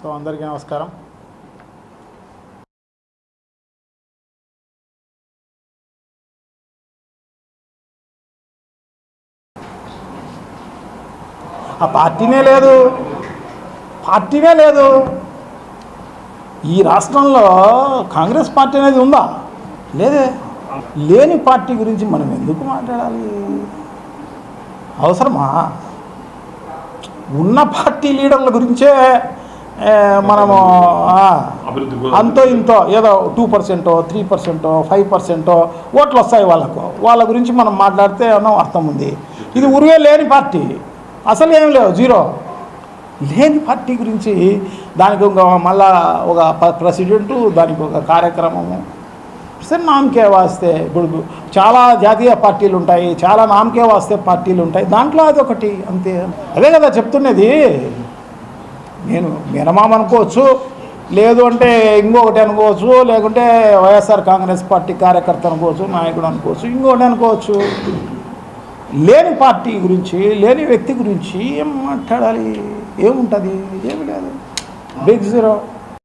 So అందరికీ నమస్కారం. ఆ పార్టీనే లేదు. ఈ రాష్ట్రంలో కాంగ్రెస్ పార్టీ అనేది ఉందా? లేదే. లేని పార్టీ గురించి మనం ఎందుకు మాట్లాడాలి? అవసరమా? ఉన్న పార్టీ లీడర్ల గురించే మనము అంతో ఇంతో ఏదో 2%, 3%, 5% ఓట్లు వస్తాయి వాళ్ళ గురించి మనం మాట్లాడితే ఏమో అర్థం ఉంది. ఇది ఉరువే లేని పార్టీ, అసలు ఏం లేవు, జీరో. లేని పార్టీ గురించి దానికి మళ్ళా ఒక ప్రెసిడెంటు, దానికి ఒక కార్యక్రమము. సరే, నామకే వాస్తే ఇప్పుడు చాలా జాతీయ పార్టీలు ఉంటాయి, చాలా నామకే వాస్తే పార్టీలు ఉంటాయి, దాంట్లో అదొకటి అంతే. అదే కదా చెప్తున్నది. నేను మినమాం అనుకోవచ్చు, లేదు అంటే ఇంకొకటి అనుకోవచ్చు, లేకుంటే వైఎస్ఆర్ కాంగ్రెస్ పార్టీ కార్యకర్త అనుకోవచ్చు, నాయకుడు అనుకోవచ్చు, ఇంకొకటి అనుకోవచ్చు. లేని పార్టీ గురించి, లేని వ్యక్తి గురించి ఏం మాట్లాడాలి? ఏముంటుంది? ఏమి లేదు. Big zero.